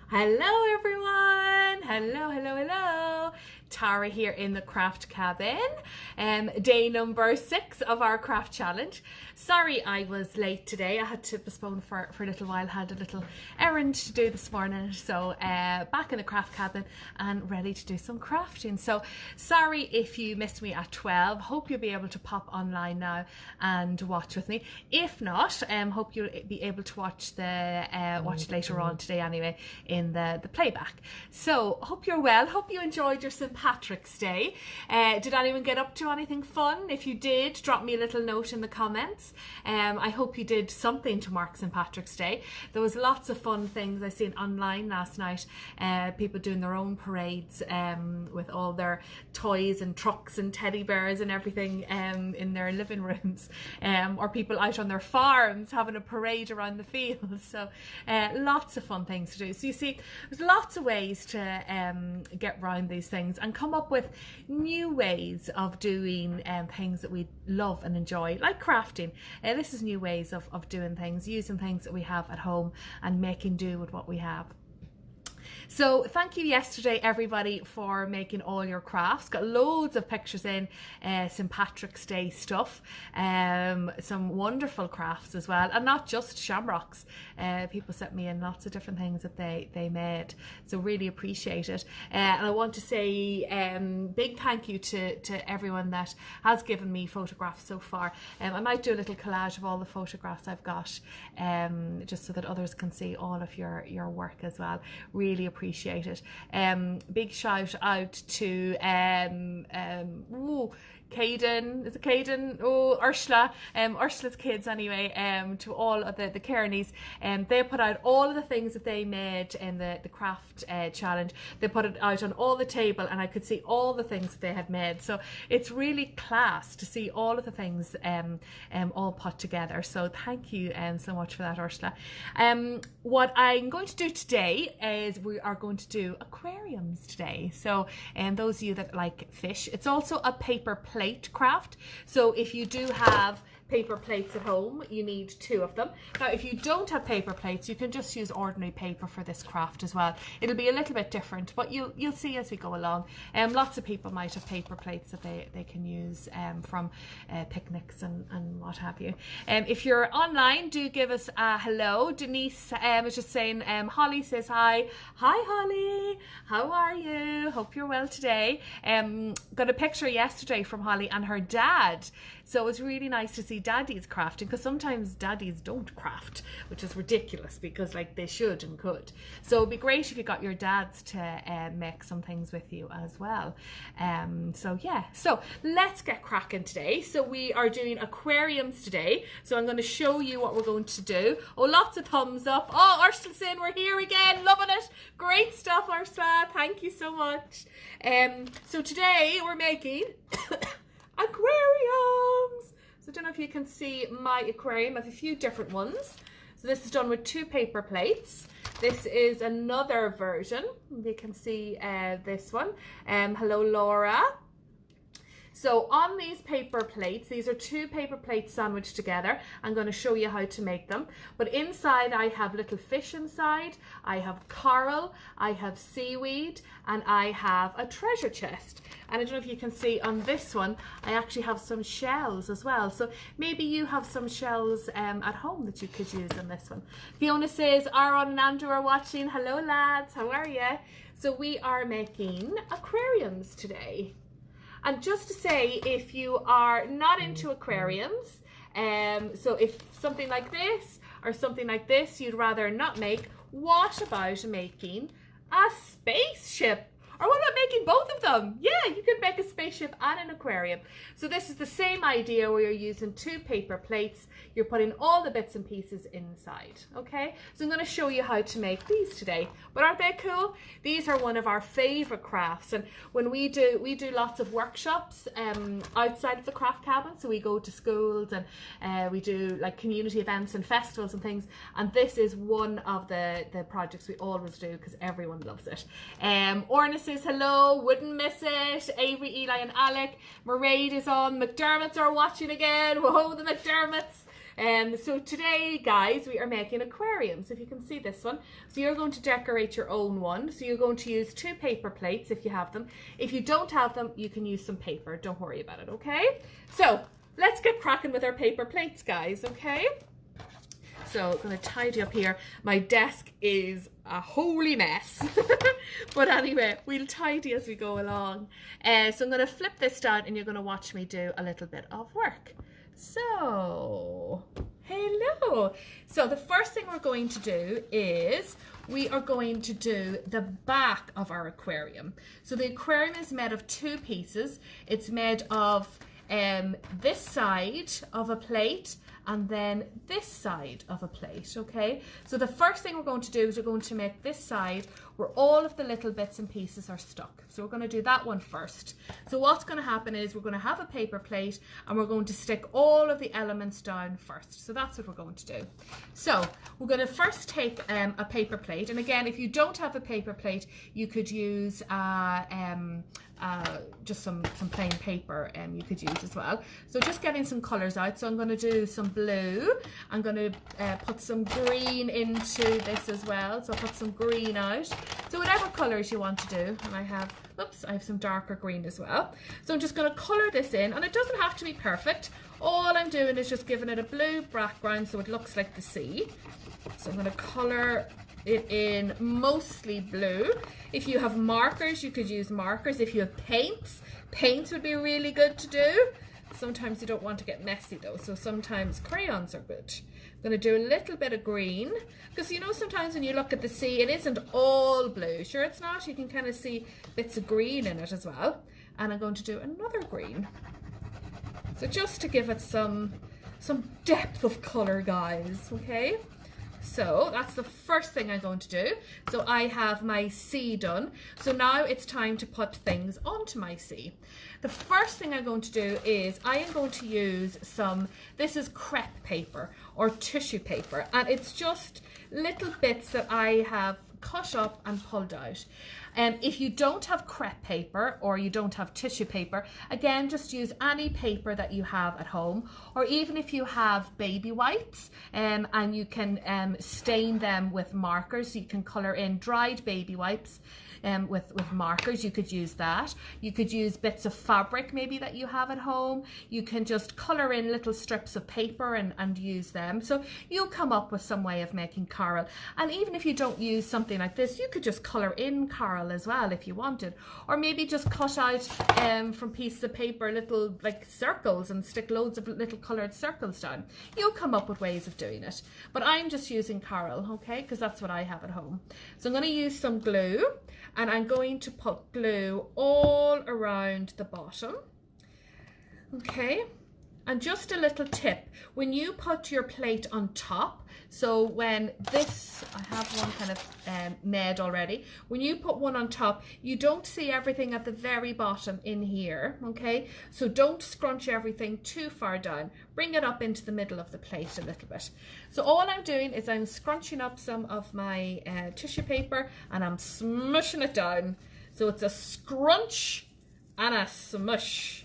Hello everyone! Hello. Tara here in the craft cabin. Day number 6 of our craft challenge. Sorry I was late today. I had to postpone for a little while. Had a little errand to do this morning. So back in the craft cabin and ready to do some crafting. So sorry if you missed me at 12. Hope you'll be able to pop online now and watch with me. If not, hope you'll be able to watch it later on today anyway in the playback. So hope you're well. Hope you enjoyed your St. Patrick's Day. Did anyone get up to anything fun? If you did, drop me a little note in the comments. I hope you did something to mark St. Patrick's Day. There was lots of fun things I seen online last night. People doing their own parades with all their toys and trucks and teddy bears and everything in their living rooms, or people out on their farms having a parade around the fields. So lots of fun things to do. So you see, there's lots of ways to get around these things and come up with new ways of doing things that we love and enjoy, like crafting. This is new ways of doing things, using things that we have at home and making do with what we have. So thank you yesterday everybody for making all your crafts. Got loads of pictures in, St. Patrick's Day stuff, some wonderful crafts as well, and not just shamrocks. People sent me in lots of different things that they made, so really appreciate it. And I want to say big thank you to everyone that has given me photographs so far. I might do a little collage of all the photographs I've got, just so that others can see all of your work as well. Really appreciate it. Big shout out to Caden, is it Caden? Oh, Ursula, Ursula's kids anyway, to all of the Kearneys. They put out all of the things that they made in the craft challenge. They put it out on all the table and I could see all the things that they had made. So it's really class to see all of the things all put together. So thank you so much for that, Ursula. What I'm going to do today is we are going to do aquariums today. So those of you that like fish, it's also a paper plate craft. So if you do have paper plates at home, you need 2 of them. Now if you don't have paper plates, you can just use ordinary paper for this craft as well. It'll be a little bit different, but you'll see as we go along. Lots of people might have paper plates that they can use from picnics and what have you. If you're online, do give us a hello. Denise was just saying, Holly says hi. Hi Holly, how are you? Hope you're well today. Got a picture yesterday from Holly and her dad. So it was really nice to see daddies crafting, because sometimes daddies don't craft, which is ridiculous because like they should and could. So it'd be great if you got your dads to make some things with you as well. So yeah, so let's get cracking today. So we are doing aquariums today. So I'm going to show you what we're going to do. Oh, lots of thumbs up. Oh, Ursula's in, we're here again, loving it. Great stuff, Ursula, thank you so much. So today we're making aquariums. So I don't know if you can see my aquarium. I have a few different ones. So this is done with 2 paper plates. This is another version. You can see this one. Hello Laura. So on these paper plates, these are 2 paper plates sandwiched together. I'm going to show you how to make them. But inside I have little fish inside, I have coral, I have seaweed, and I have a treasure chest. And I don't know if you can see on this one, I actually have some shells as well. So maybe you have some shells at home that you could use in this one. Fiona says, Aaron and Andrew are watching. Hello lads, how are you? So we are making aquariums today. And just to say, if you are not into aquariums, so if something like this or something like this you'd rather not make, what about making a spaceship? Or what about making both of them? Yeah, you could make a spaceship and an aquarium. So this is the same idea where you're using 2 paper plates. You're putting all the bits and pieces inside, okay? So I'm going to show you how to make these today. But aren't they cool? These are one of our favorite crafts. And when we do lots of workshops outside of the craft cabin. So we go to schools and we do like community events and festivals and things. And this is one of the projects we always do because everyone loves it. Orna says hello, wouldn't miss it. Avery, Eli and Alec. Mairead is on. McDermott's are watching again. Whoa, the McDermotts. So today, guys, we are making aquariums. If you can see this one. So you're going to decorate your own one. So you're going to use 2 paper plates if you have them. If you don't have them, you can use some paper. Don't worry about it, okay? So let's get cracking with our paper plates, guys, okay? So I'm going to tidy up here. My desk is a holy mess. But anyway, we'll tidy as we go along. So I'm going to flip this down and you're going to watch me do a little bit of work. So, hello. So the first thing we're going to do is we are going to do the back of our aquarium. So the aquarium is made of 2 pieces. It's made of this side of a plate and then this side of a plate, okay? So the first thing we're going to do is we're going to make this side where all of the little bits and pieces are stuck. So we're going to do that one first. So what's going to happen is we're going to have a paper plate and we're going to stick all of the elements down first. So that's what we're going to do. So we're going to first take a paper plate, and again, if you don't have a paper plate, you could use just some plain paper you could use as well. So just getting some colours out. So I'm going to do some blue. I'm going to put some green into this as well. So I'll put some green out. So whatever colours you want to do. And I have some darker green as well. So I'm just going to colour this in, and it doesn't have to be perfect. All I'm doing is just giving it a blue background so it looks like the sea. So I'm going to colour it in mostly blue. If you have markers, you could use markers. If you have paints would be really good to do. Sometimes you don't want to get messy though, so sometimes crayons are good. I'm going to do a little bit of green, because you know sometimes when you look at the sea, it isn't all blue. Sure it's not, you can kind of see bits of green in it as well. And I'm going to do another green. So just to give it some depth of colour, guys, okay? So that's the first thing I'm going to do. So I have my sea done. So now it's time to put things onto my sea. The first thing I'm going to do is I am going to use this is crepe paper or tissue paper, and it's just little bits that I have cut up and pulled out. And if you don't have crepe paper or you don't have tissue paper, again, just use any paper that you have at home, or even if you have baby wipes and you can stain them with markers, so you can colour in dried baby wipes with markers. You could use that. You could use bits of fabric maybe that you have at home. You can just colour in little strips of paper and use them. So you'll come up with some way of making coral. And even if you don't use something like this, you could just colour in coral as well if you wanted. Or maybe just cut out from pieces of paper little like circles and stick loads of little coloured circles down. You'll come up with ways of doing it. But I'm just using coral, okay, because that's what I have at home. So I'm going to use some glue. And I'm going to put glue all around the bottom, okay? And just a little tip, when you put your plate on top, so when this, I have one kind of made already, when you put one on top, you don't see everything at the very bottom in here, okay? So don't scrunch everything too far down. Bring it up into the middle of the plate a little bit. So all I'm doing is I'm scrunching up some of my tissue paper and I'm smushing it down. So it's a scrunch and a smush.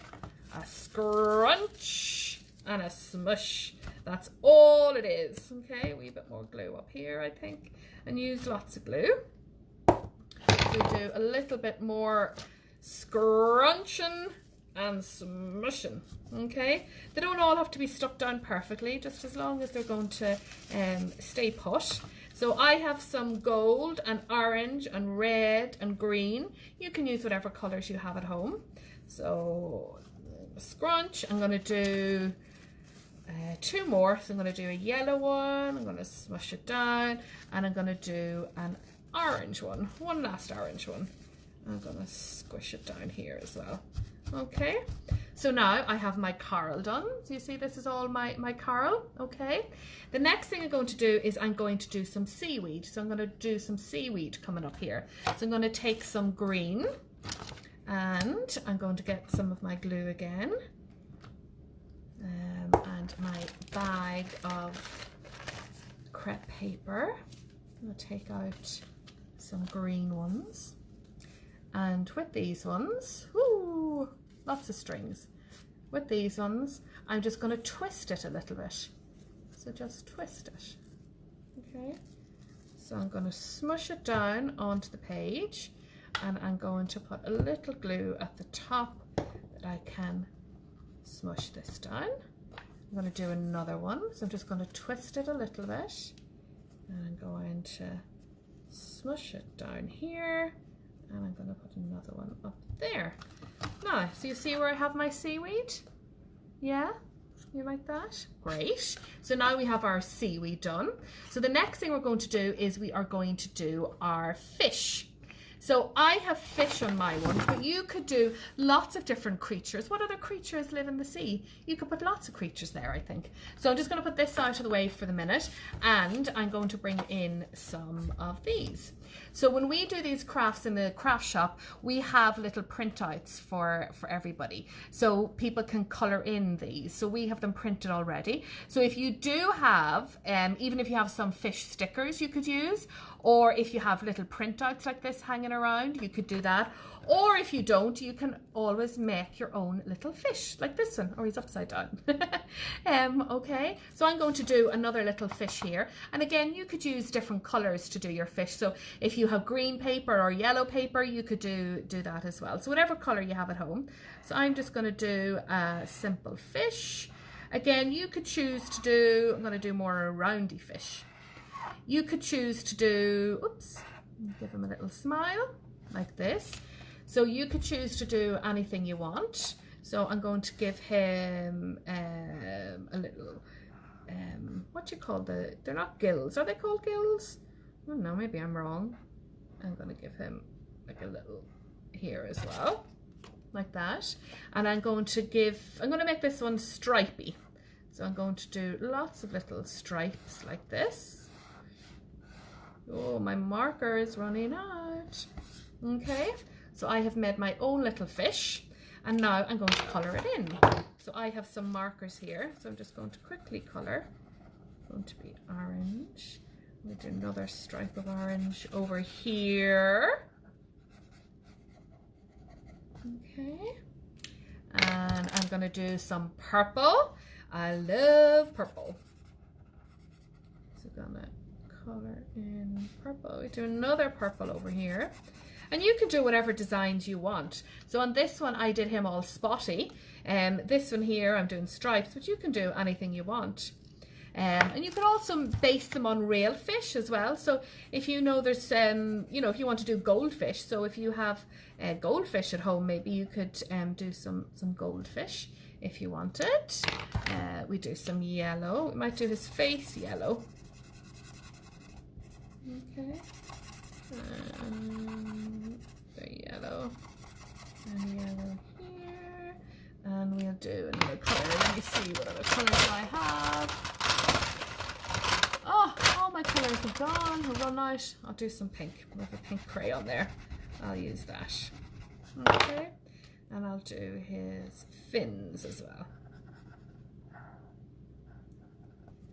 A scrunch and a smush. That's all it is. Okay, a wee bit more glue up here, I think, and use lots of glue. So do a little bit more scrunching and smushing. Okay, they don't all have to be stuck down perfectly, just as long as they're going to stay put. So I have some gold and orange and red and green. You can use whatever colours you have at home. So scrunch, I'm going to do 2 more. So I'm going to do a yellow one, I'm going to smush it down, and I'm going to do an orange one, one last orange one. I'm going to squish it down here as well. Okay, so now I have my coral done. So you see this is all my coral, okay? The next thing I'm going to do is I'm going to do some seaweed. So I'm going to do some seaweed coming up here. So I'm going to take some green, and I'm going to get some of my glue again, and my bag of crepe paper. I'm going to take out some green ones, and with these ones, ooh, lots of strings. With these ones, I'm just going to twist it a little bit. so just twist it. Okay, so I'm going to smush it down onto the page, and I'm going to put a little glue at the top that I can smush this down. I'm going to do another one, so I'm just going to twist it a little bit, and I'm going to smush it down here, and I'm going to put another one up there. Now, so you see where I have my seaweed? Yeah? You like that? Great. So now we have our seaweed done. So the next thing we're going to do is we are going to do our fish. So I have fish on my ones, but you could do lots of different creatures. What other creatures live in the sea? You could put lots of creatures there, I think. So I'm just going to put this out of the way for the minute, and I'm going to bring in some of these. So when we do these crafts in the craft shop, we have little printouts for everybody. So people can colour in these. So we have them printed already. So if you do have, even if you have some fish stickers you could use, or if you have little printouts like this hanging around, you could do that. Or if you don't, you can always make your own little fish, like this one, or he's upside down. Okay, so I'm going to do another little fish here. And again, you could use different colours to do your fish. So if you have green paper or yellow paper, you could do that as well. So whatever colour you have at home. So I'm just going to do a simple fish. Again, you could choose to do, I'm going to do more a roundy fish. You could choose to do, oops, give him a little smile, like this. So you could choose to do anything you want. So I'm going to give him a little, what do you call they're not gills, are they called gills? I don't know, maybe I'm wrong. I'm going to give him like a little here as well, like that. And I'm going to make this one stripy. So I'm going to do lots of little stripes like this. Oh, my marker is running out. Okay, so I have made my own little fish, and now I'm going to colour it in. So I have some markers here, so I'm just going to quickly colour. It's going to be orange. I'm going to do another stripe of orange over here. Okay, and I'm going to do some purple. I love purple. So I'm going to colour in purple. We do another purple over here, and you can do whatever designs you want. So on this one I did him all spotty, and this one here I'm doing stripes, but you can do anything you want. And you can also base them on real fish as well. So if you know there's you know, if you want to do goldfish, so if you have goldfish at home, maybe you could do some goldfish if you wanted. We do some yellow. We might do his face yellow. Okay, the yellow and yellow here, and we'll do another colour. Let me see what other colours I have. Oh, all my colours have gone, have run out. I'll do some pink. I have a pink crayon there. I'll use that. Okay, and I'll do his fins as well.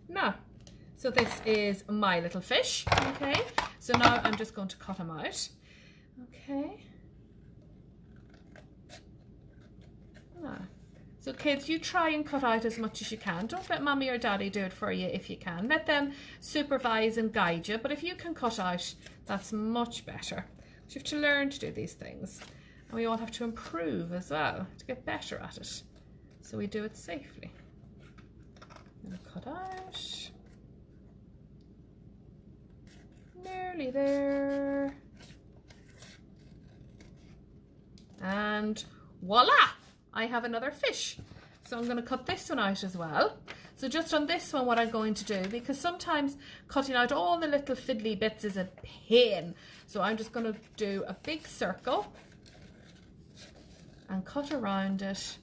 Now, so this is my little fish, okay? So now I'm just going to cut him out, okay? Now, so kids, you try and cut out as much as you can. Don't let mommy or daddy do it for you if you can. Let them supervise and guide you, but if you can cut out, that's much better. You have to learn to do these things, and we all have to improve as well to get better at it, so we do it safely. I'm going to cut out. Nearly there, and voila, I have another fish. So I'm going to cut this one out as well. So just on this one, what I'm going to do, because sometimes cutting out all the little fiddly bits is a pain, so I'm just going to do a big circle and cut around it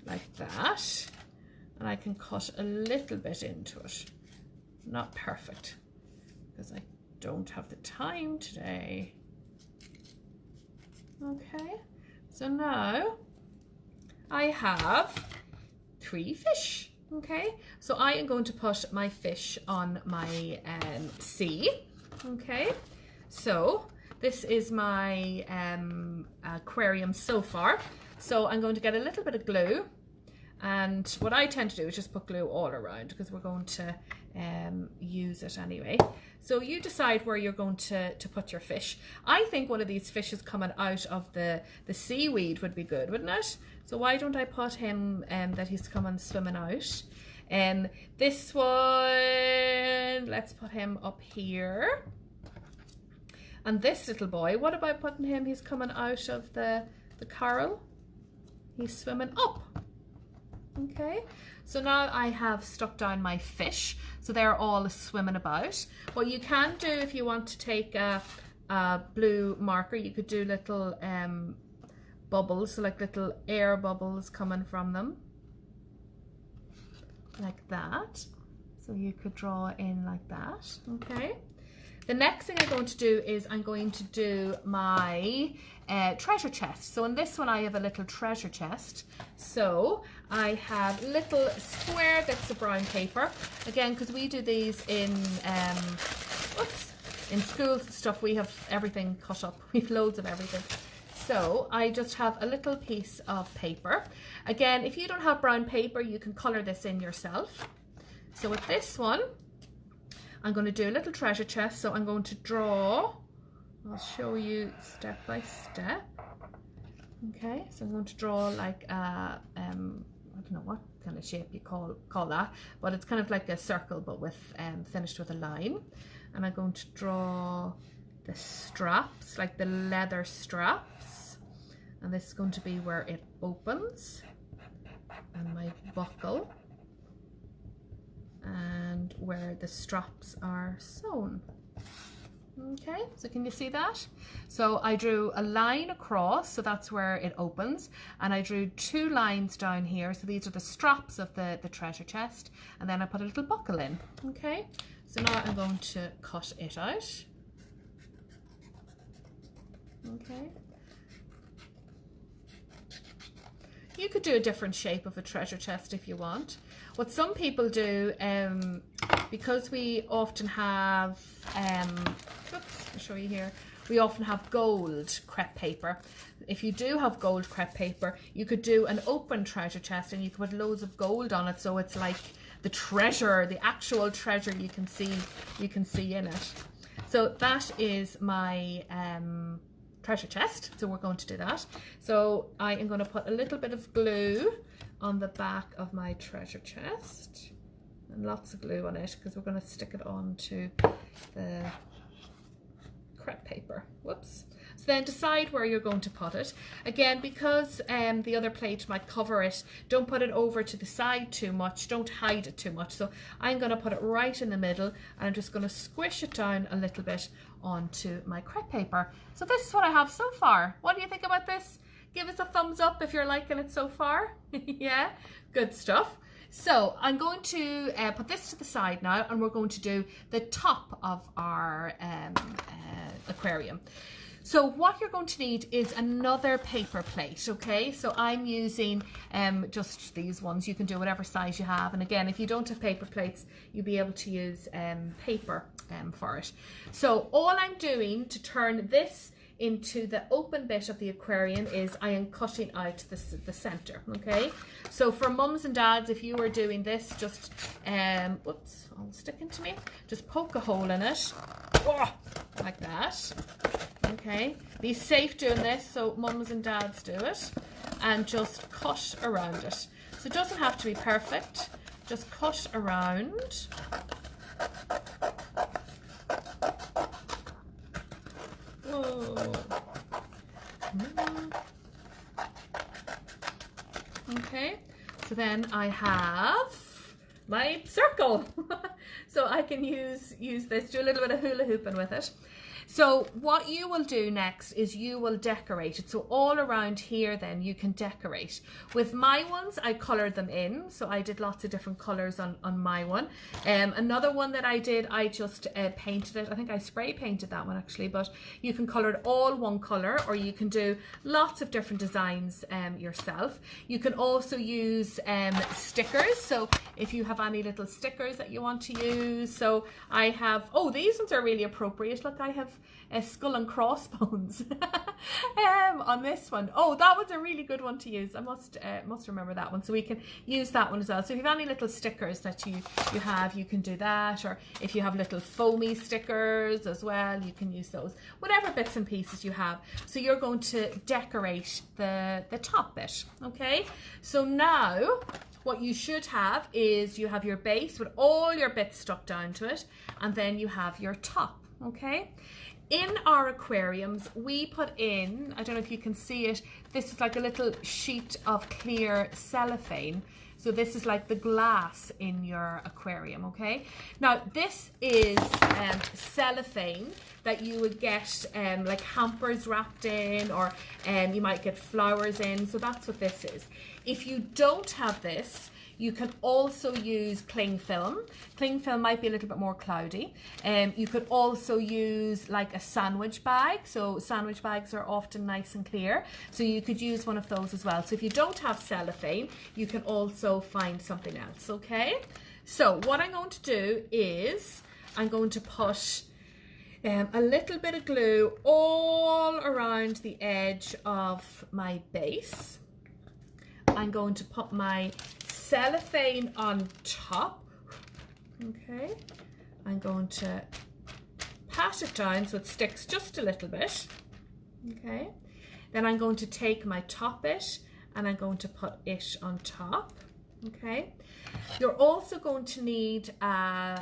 like that, and I can cut a little bit into it. Not perfect because I don't have the time today. Okay, so now I have 3 fish. Okay, so I am going to put my fish on my sea. Okay, so this is my aquarium so far. So I'm going to get a little bit of glue, And what I tend to do is just put glue all around because we're going to use it anyway. So you decide where you're going to put your fish. I think one of these fishes coming out of the seaweed would be good, wouldn't it? So why don't I put him that he's coming swimming out? This one, let's put him up here. And this little boy, what about putting him? He's coming out of the coral. He's swimming up. Okay, so now I have stuck down my fish, so they're all swimming about. What you can do if you want to take a blue marker, you could do little bubbles, so like little air bubbles coming from them, like that. So you could draw in like that, okay? The next thing I'm going to do is I'm going to do my treasure chest. So in this one I have a little treasure chest. So I have little square bits of brown paper. Again, because we do these in schools and stuff, we have everything cut up. We have loads of everything. So I just have a little piece of paper. Again, if you don't have brown paper, you can colour this in yourself. So with this one, I'm going to do a little treasure chest. So I'm going to draw, I'll show you step by step. Okay, so I'm going to draw like a, I don't know what kind of shape you call that, but it's kind of like a circle, but with finished with a line. And I'm going to draw the straps, like the leather straps. And this is going to be where it opens. And my buckle. And where the straps are sewn. Okay, so can you see that? So I drew a line across, so that's where it opens, and I drew 2 lines down here, so these are the straps of the treasure chest, and then I put a little buckle in. Okay, so now I'm going to cut it out. Okay. You could do a different shape of a treasure chest if you want. What some people do, because we often have, oops, I'll show you here, we often have gold crepe paper. If you do have gold crepe paper, you could do an open treasure chest and you could put loads of gold on it, so it's like the treasure, the actual treasure you can see in it. So that is my treasure chest, so we're going to do that. So I am going to put a little bit of glue on the back of my treasure chest, and lots of glue on it because we're going to stick it onto the crepe paper. Whoops. So then decide where you're going to put it. Again, because the other plate might cover it, don't put it over to the side too much, don't hide it too much. So I'm going to put it right in the middle, and I'm just going to squish it down a little bit onto my crepe paper. So this is what I have so far. What do you think about this? Give us a thumbs up if you're liking it so far. Yeah, good stuff. So I'm going to put this to the side now, and we're going to do the top of our aquarium. So what you're going to need is another paper plate, okay? So I'm using just these ones. You can do whatever size you have. And again, if you don't have paper plates, you'll be able to use paper for it. So all I'm doing to turn this into the open bit of the aquarium is I am cutting out the center, okay? So for mums and dads, if you are doing this, just, whoops, all sticking to me, just poke a hole in it, like that, okay? Be safe doing this, so mums and dads do it, and just cut around it. So it doesn't have to be perfect, just cut around. Okay, so then I have my circle. So I can use this, do a little bit of hula hooping with it. So what you will do next is you will decorate it. So all around here then you can decorate. With my ones, I coloured them in. So I did lots of different colours on my one. Another one that I did, I just painted it. I think I spray painted that one actually, but you can colour it all one colour, or you can do lots of different designs yourself. You can also use stickers. So if you have any little stickers that you want to use. So I have, oh, these ones are really appropriate. Look, I have a skull and crossbones on this one. Oh, that was a really good one to use. I must remember that one. So we can use that one as well. So if you have any little stickers that you have, you can do that. Or if you have little foamy stickers as well, you can use those. Whatever bits and pieces you have. So you're going to decorate the top bit, okay? So now what you should have is you have your base with all your bits stuck down to it, and then you have your top, okay? In our aquariums, we put in, I don't know if you can see it, this is like a little sheet of clear cellophane. So this is like the glass in your aquarium, okay? Now this is cellophane that you would get like hampers wrapped in, or you might get flowers in. So that's what this is. If you don't have this, you can also use cling film. Cling film might be a little bit more cloudy. You could also use like a sandwich bag. So sandwich bags are often nice and clear. So you could use one of those as well. So if you don't have cellophane, you can also find something else, okay? So what I'm going to do is I'm going to put a little bit of glue all around the edge of my base. I'm going to put my cellophane on top, okay? I'm going to pat it down so it sticks just a little bit, okay? Then I'm going to take my top bit and I'm going to put it on top, okay? You're also going to need a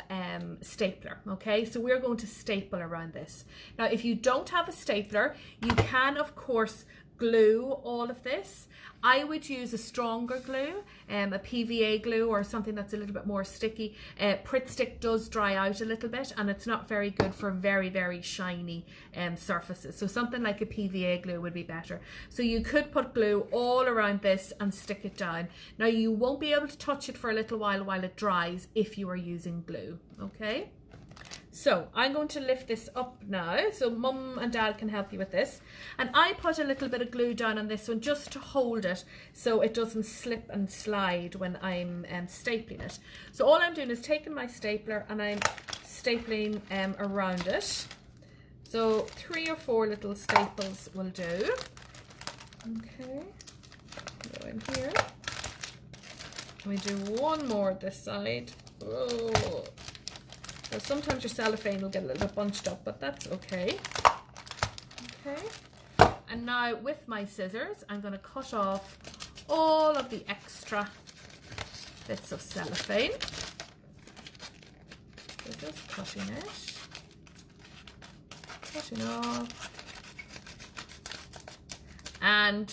stapler, okay? So we're going to staple around this. Now, if you don't have a stapler, you can, of course, glue all of this. I would use a stronger glue, a PVA glue or something that's a little bit more sticky. Pritt Stick does dry out a little bit and it's not very good for very, very shiny surfaces. So something like a PVA glue would be better. So you could put glue all around this and stick it down. Now you won't be able to touch it for a little while it dries if you are using glue, okay? So I'm going to lift this up now so Mum and Dad can help you with this. And I put a little bit of glue down on this one just to hold it so it doesn't slip and slide when I'm stapling it. So all I'm doing is taking my stapler and I'm stapling around it. So 3 or 4 little staples will do. Okay, go in here. We do one more this side. Oh. So sometimes your cellophane will get a little bit bunched up, but that's okay. Okay. And now with my scissors, I'm going to cut off all of the extra bits of cellophane. So just cutting it. Cutting off. And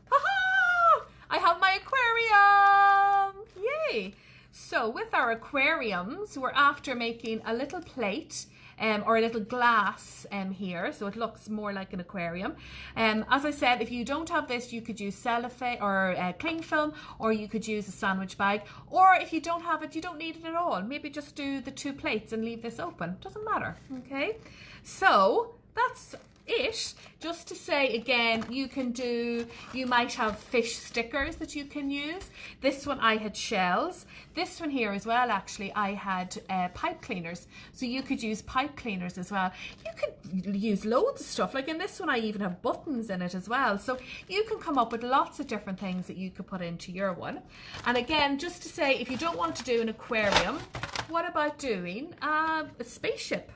ha-ha! I have my aquarium! Yay! So with our aquariums, we're after making a little plate or a little glass here, so it looks more like an aquarium. As I said, if you don't have this, you could use cellophane or cling film, or you could use a sandwich bag, or if you don't have it, you don't need it at all. Maybe just do the 2 plates and leave this open. Doesn't matter, okay? So that's it. Just to say again, you might have fish stickers that you can use. This one I had shells. This one here as well, actually, I had pipe cleaners. So you could use pipe cleaners as well. You could use loads of stuff. Like in this one, I even have buttons in it as well. So you can come up with lots of different things that you could put into your one. And again, just to say, if you don't want to do an aquarium, what about doing a spaceship?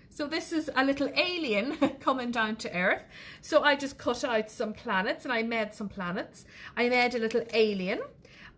So this is a little alien coming down to Earth. So I just cut out some planets and I made some planets. I made a little alien.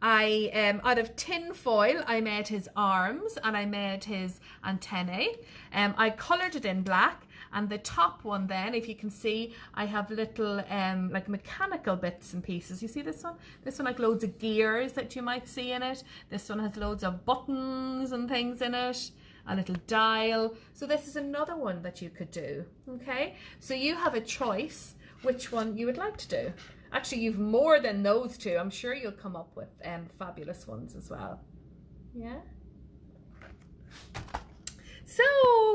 Out of tin foil, I made his arms and I made his antennae. I coloured it in black, and the top one then, if you can see, I have little like mechanical bits and pieces. You see this one? This one like loads of gears that you might see in it. This one has loads of buttons and things in it. A little dial. So this is another one that you could do, okay? So you have a choice which one you would like to do. Actually, you've more than those 2. I'm sure you'll come up with fabulous ones as well. Yeah? So,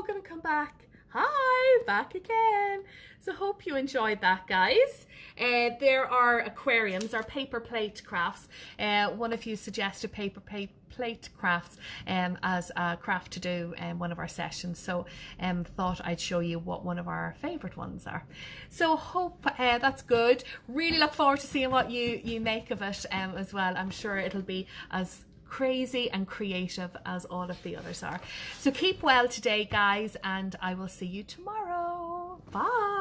gonna come back Hi, back again. So hope you enjoyed that, guys. There are aquariums, or paper plate crafts. One of you suggested paper plate crafts as a craft to do in one of our sessions. So thought I'd show you what one of our favorite ones are. So hope that's good. Really look forward to seeing what you make of it as well. I'm sure it'll be as crazy and creative as all of the others are. So keep well today, guys, and I will see you tomorrow. Bye.